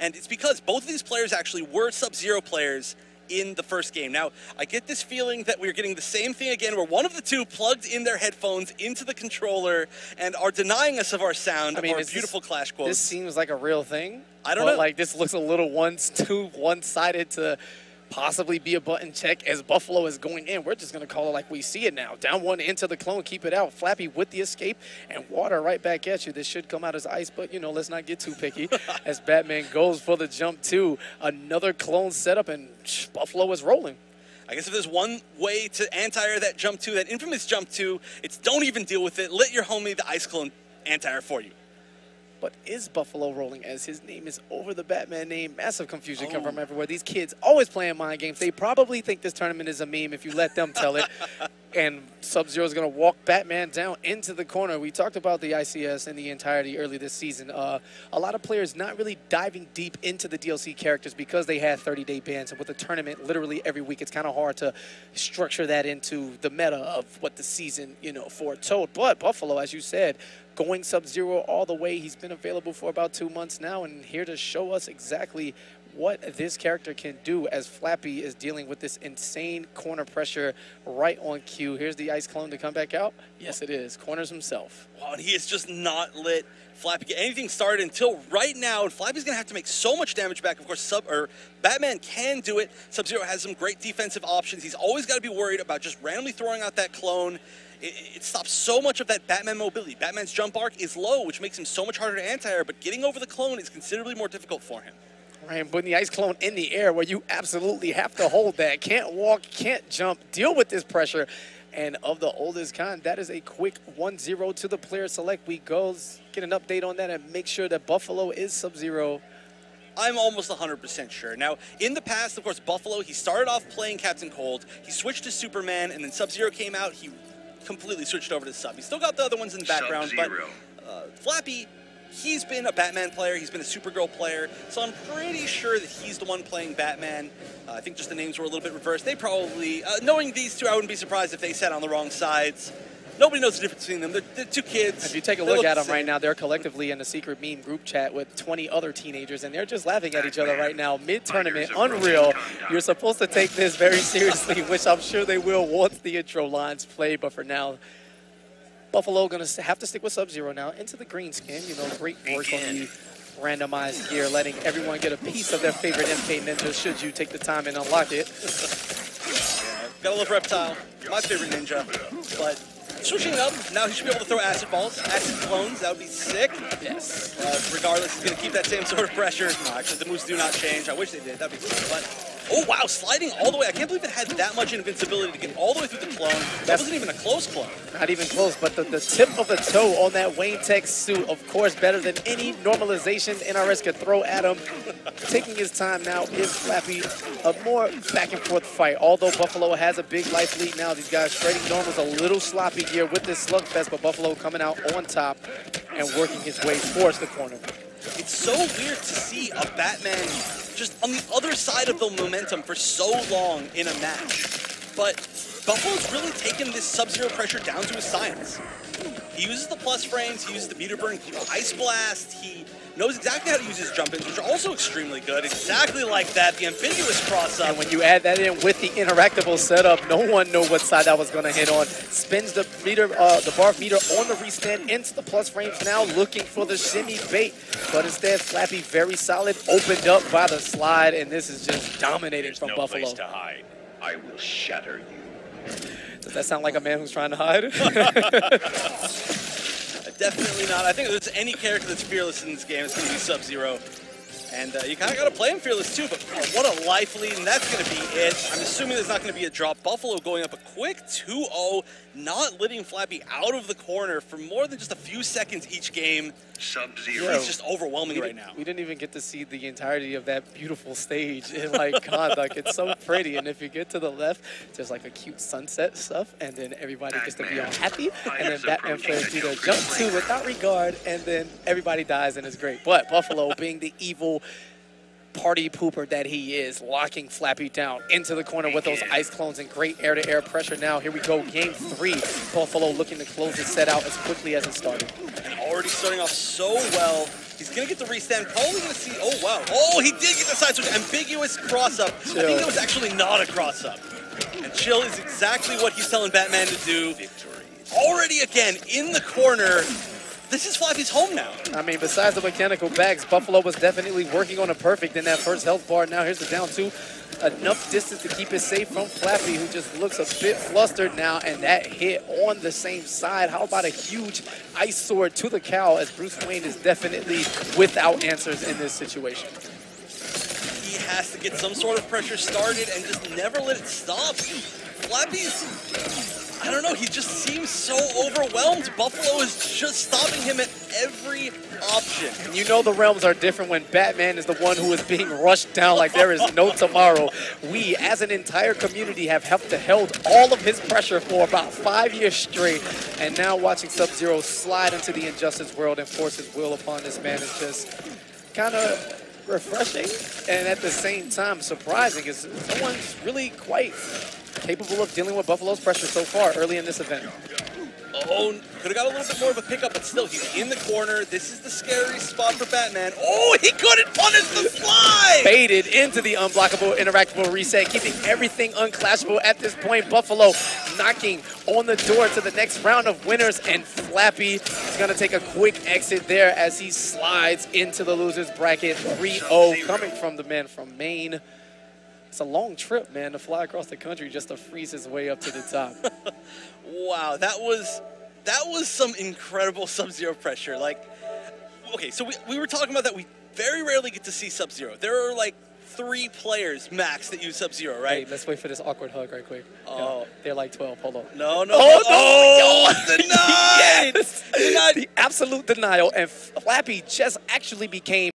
And it's because both of these players actually were Sub-Zero players in the first game. Now, I get this feeling that we're getting the same thing again, where one of the two plugged in their headphones into the controller and are denying us of our sound, or beautiful Clash quotes. This seems like a real thing. I don't know. Like, this looks a little too one-sided to possibly be a button check as Buffalo is going in. We're just going to call it like we see it now. Down one into the clone, keep it out. FLAPY with the escape, and water right back at you. This should come out as ice, but, you know, let's not get too picky. As Batman goes for the jump two. Another clone setup, and Buffalo is rolling. I guess if there's one way to anti-air that jump two, that infamous jump two, it's don't even deal with it. Let your homie, the ice clone, anti-air for you. But is Buffalo rolling as his name is over the Batman name? Massive confusion come from everywhere. These kids always playing mind games. They probably think this tournament is a meme if you let them tell it. And Sub-Zero is going to walk Batman down into the corner. We talked about the ICS in the entirety early this season. A lot of players not really diving deep into the DLC characters because they had 30-day bans. And with a tournament literally every week, it's kind of hard to structure that into the meta of what the season, you know, foretold. But Buffalo, as you said, going Sub-Zero all the way. He's been available for about 2 months now and here to show us exactly what this character can do as FLAPY is dealing with this insane corner pressure right on cue. Here's the ice clone to come back out. Yes, it is. Corners himself. Wow, and he has just not let FLAPY get anything started until right now, and FLAPY's going to have to make so much damage back. Of course, Batman can do it. Sub-Zero has some great defensive options. He's always got to be worried about just randomly throwing out that clone. It stops so much of that Batman mobility. Batman's jump arc is low, which makes him so much harder to anti-air, but getting over the clone is considerably more difficult for him. Right, putting the ice clone in the air where you absolutely have to hold that. Can't walk, can't jump, deal with this pressure. And of the oldest kind, that is a quick 1-0 to the player select. We go get an update on that and make sure that Buffalo is Sub-Zero. I'm almost 100% sure. Now, in the past, of course, Buffalo, he started off playing Captain Cold. He switched to Superman, and then Sub-Zero came out. He completely switched over to Sub. He's still got the other ones in the background, but FLAPY, he's been a Batman player, he's been a Supergirl player, so I'm pretty sure that he's the one playing Batman. I think just the names were a little bit reversed. They probably, knowing these two, I wouldn't be surprised if they sat on the wrong sides. Nobody knows the difference between them. They're two kids. If you take a look at them right now, they're collectively in a secret meme group chat with 20 other teenagers, and they're just laughing at each other right now. Mid-tournament, unreal. You're supposed to take this very seriously, which I'm sure they will once the intro lines play, but for now, Buffalo going to have to stick with Sub-Zero now into the green skin. You know, great work on the randomized gear, letting everyone get a piece of their favorite MK ninja should you take the time and unlock it. Gotta love Reptile, my favorite ninja, but switching it up, now he should be able to throw acid balls, acid clones, that would be sick. Yes. Regardless, he's going to keep that same sort of pressure. No, actually, the moves do not change. I wish they did. That'd be cool. But, oh, wow, sliding all the way. I can't believe it had that much invincibility to get all the way through the clone. That wasn't even a close clone. Not even close, but the tip of the toe on that Wayne Tech suit, of course, better than any normalization NRS could throw at him. Taking his time now is FLAPY. A more back-and-forth fight. Although Buffalo has a big life lead now, these guys trading normals a little sloppy here with this slugfest, but Buffalo coming out on top and working his way towards the corner. It's so weird to see a Batman just on the other side of the momentum for so long in a match. But Buffalo's really taken this Sub-Zero pressure down to a science. He uses the plus frames, he uses the meter burn, Ice Blast, he knows exactly how to use his jump-ins, which are also extremely good. Exactly like that, the ambiguous cross-up. And when you add that in with the interactable setup, no one knew what side that was going to hit on. Spins the meter, the bar meter on the restand into the plus frames now, looking for the shimmy bait. But instead, FLAPY very solid, opened up by the slide, and this is just dominated from Buffalo. There's no place to hide. I will shatter you. Does that sound like a man who's trying to hide? Definitely not. I think if there's any character that's fearless in this game, it's going to be Sub-Zero. And you kind of got to play him fearless too, but what a life lead, and that's going to be it. I'm assuming there's not going to be a drop. Buffalo going up a quick 2-0, not letting FLAPY out of the corner for more than just a few seconds each game. Sub-Zero. It's just overwhelming right now. We didn't even get to see the entirety of that beautiful stage in like conduct. It's so pretty, and if you get to the left, there's like a cute sunset stuff, and then everybody gets to be all happy, and then Batman players do their jump two without regard, and then everybody dies, and it's great. But Buffalo, being the evil party pooper that he is, locking FLAPY down into the corner with those ice clones and great air-to-air pressure now. Here we go, game 3. Buffalo looking to close the set out as quickly as it started. And already starting off so well. He's going to get the restand. Probably going to see, oh, wow. Oh, he did get the side switch. Ambiguous cross-up. I think that was actually not a cross-up. And chill is exactly what he's telling Batman to do. Already again in the corner. This is FLAPY's home now. I mean, besides the mechanical bags, Buffalo was definitely working on a perfect in that first health bar. Now here's the down two. Enough distance to keep it safe from FLAPY, who just looks a bit flustered now, and that hit on the same side. How about a huge ice sword to the cow, as Bruce Wayne is definitely without answers in this situation. He has to get some sort of pressure started and just never let it stop. FLAPY's, I don't know, he just seems so overwhelmed. Buffalo is just stopping him at every option. And you know the realms are different when Batman is the one who is being rushed down like there is no tomorrow. We, as an entire community, have held all of his pressure for about 5 years straight. And now watching Sub-Zero slide into the Injustice world and force his will upon this man is just kind of refreshing and at the same time surprising, because someone's really quite capable of dealing with Buffalo's pressure so far early in this event. Oh, could have got a little bit more of a pickup, but still, he's in the corner. This is the scary spot for Batman. Oh, he couldn't punish the slide! Baited into the unblockable, interactable reset, keeping everything unclashable at this point. Buffalo knocking on the door to the next round of winners, and FLAPY is going to take a quick exit there as he slides into the loser's bracket. 3-0 coming from the man from Maine. It's a long trip, man, to fly across the country just to freeze his way up to the top. Wow, that was some incredible Sub-Zero pressure. Like, okay, so we were talking about that we very rarely get to see Sub-Zero. There are like 3 players max that use Sub-Zero, right? Hey, let's wait for this awkward hug right quick. Oh. Yeah, they're like 12. Hold on. No. Oh, denied! Yes! Denied. The absolute denial, and FLAPY just actually became